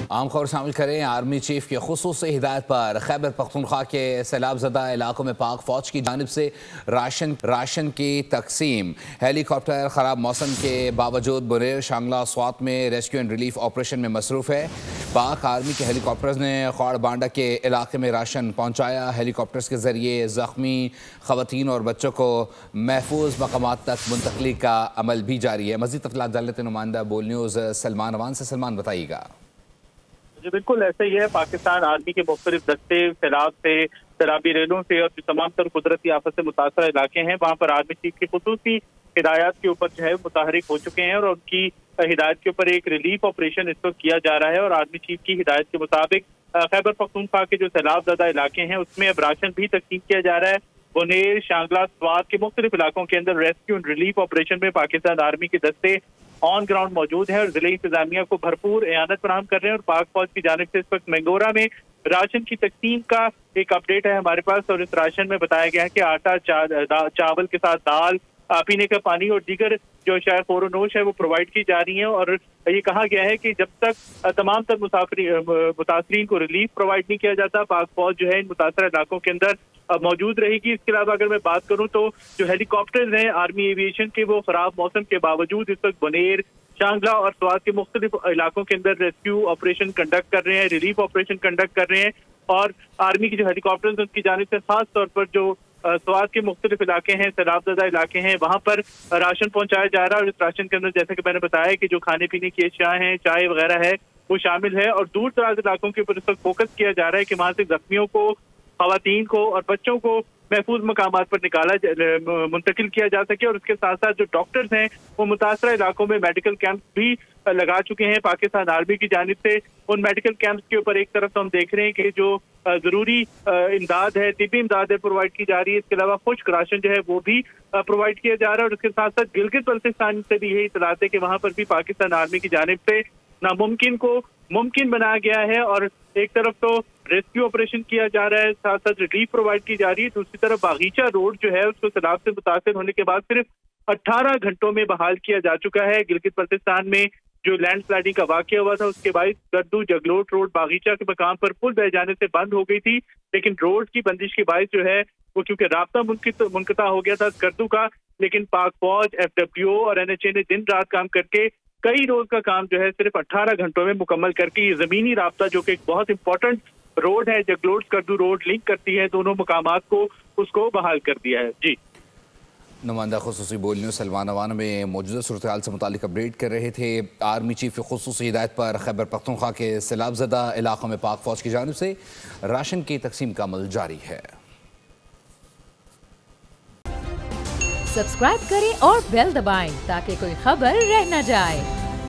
आम खबर शामिल करें। आर्मी चीफ की खुसूसी हिदायत पर खैबर पख्तूनख्वा के सैलाब ज़दा इलाकों में पाक फौज की जानिब से राशन की तकसीम। हेलीकॉप्टर ख़राब मौसम के बावजूद बुरेर शांगला स्वात में रेस्क्यू एंड रिलीफ ऑपरेशन में मसरूफ़ है। पाक आर्मी के हेलीकॉप्टर्स ने खौड़ बांडा के इलाके में राशन पहुँचाया। हेलीकॉप्टर्स के ज़रिए ज़ख्मी ख़वातीन और बच्चों को महफूज मकामात तक मुंतकली का अमल भी जारी है। मज़ीद तफसीलात जान लेते नुमाइंदा बोल न्यूज़ सलमान अवान से। सलमान बताइएगा। जी बिल्कुल ऐसा ही है। पाकिस्तान आर्मी के मुख्तलिफ दस्ते सैलाब से, सैलाबी रेलों से और तमाम तर कुदरती आफत से मुतासर इलाके हैं, वहाँ पर आर्मी चीफ की खुसूसी हिदायत के ऊपर जो है मुतहरिक हो चुके हैं और उनकी हिदायत के ऊपर एक रिलीफ ऑपरेशन इस वक्त किया जा रहा है। और आर्मी चीफ की हिदायत के मुताबिक खैबर पख्तूनख्वा के जो सैलाब ज़दा इलाके हैं उसमें अब राशन भी तकसीम किया जा रहा है। बुनेर, शांगला, स्वात के मुख्तलिफ इलाकों के अंदर रेस्क्यू एंड रिलीफ ऑपरेशन में पाकिस्तान आर्मी के दस्ते ऑन ग्राउंड मौजूद है और जिले इंतजामिया को भरपूर एयानत फराहम कर रहे हैं। और पाक फौज की जानिब से इस वक्त मैंगोरा में राशन की तकसीम का एक अपडेट है हमारे पास। और इस राशन में बताया गया है कि आटा, चावल के साथ दाल, पीने का पानी और दीगर जो शायद फोरोनोश है वो प्रोवाइड की जा रही है। और ये कहा गया है कि जब तक तमाम तर मुतासरीन को रिलीफ प्रोवाइड नहीं किया जाता, पाक फौज जो है इन मुतासर इलाकों के अंदर मौजूद रहेगी। इसके अलावा अगर मैं बात करूं तो जो हेलीकॉप्टर्स हैं आर्मी एविएशन के, वो खराब मौसम के बावजूद इस वक्त बुनेर, शांगला और स्वात के मुख्तलिफ इलाकों के अंदर रेस्क्यू ऑपरेशन कंडक्ट कर रहे हैं, रिलीफ ऑपरेशन कंडक्ट कर रहे हैं। और आर्मी की जो हेलीकॉप्टर्स उनकी जानिब से खास तौर पर जो स्वात के मुख्तलिफ इलाके हैं, सैलाबज़दा इलाके हैं, वहाँ पर राशन पहुंचाया जा रहा है। और इस राशन के अंदर जैसे कि मैंने बताया कि जो खाने पीने की अशिया हैं, चाय वगैरह है, वो शामिल है। और दूर दराज इलाकों के ऊपर इस वक्त फोकस किया जा रहा है कि वहाँ से जख्मियों को, खवातीन को और बच्चों को महफूज मकामात पर मुंतकिल किया जा सके। और उसके साथ साथ जो डॉक्टर्स हैं वो मुतासरा इलाकों में मेडिकल कैंप भी लगा चुके हैं पाकिस्तान आर्मी की जानिब से। उन मेडिकल कैंप्स के ऊपर एक तरफ तो हम देख रहे हैं कि जो जरूरी इमदाद है, तिब्बी इमदाद है, प्रोवाइड की जा रही है। इसके अलावा खुश्क राशन जो है वो भी प्रोवाइड किया जा रहा है। और उसके साथ साथ गिलगित बल्तिस्तान से भी यही इत्तलात है कि वहाँ पर भी पाकिस्तान आर्मी की जानिब से नामुमकिन को मुमकिन बनाया गया है। और एक तरफ तो रेस्क्यू ऑपरेशन किया जा रहा है, साथ साथ रिलीफ प्रोवाइड की जा रही है। दूसरी तरफ बागीचा रोड जो है उसको सैलाब से मुतासर होने के बाद सिर्फ 18 घंटों में बहाल किया जा चुका है। गिलगित बल्तिस्तान में जो लैंड स्लाइडिंग का वाकया हुआ था उसके बाद गर्दू जगलोट रोड बागीचा के मकाम पर पुल बह जाने से बंद हो गई थी, लेकिन रोड की बंदिश के बायस जो है वो क्योंकि राब्ता मुनक़ता हो गया था गर्दू का, लेकिन पाक फौज, FWO और NHA ने दिन रात काम करके कई रोज का काम जो है सिर्फ 18 घंटों में मुकम्मल करके ये जमीनी राब्ता जो कि एक बहुत इंपॉर्टेंट रोड है, जगलोट गर्दू रोड लिंक करती है दोनों मकामात को, उसको बहाल कर दिया है। जी नुमाइंदा खुसूसी बोल न्यूज़ सलमान अवान में मौजूदा सूरत हाल से मुतालिक अपडेट कर रहे थे। आर्मी चीफ की खुसूसी हिदायत पर खैबर पख्तूनख्वा के सैलाबज़दा इलाकों में पाक फौज की जानिब से राशन की तकसीम का अमल जारी है। सब्सक्राइब करें और बेल दबाएं ताकि कोई खबर रह न जाए।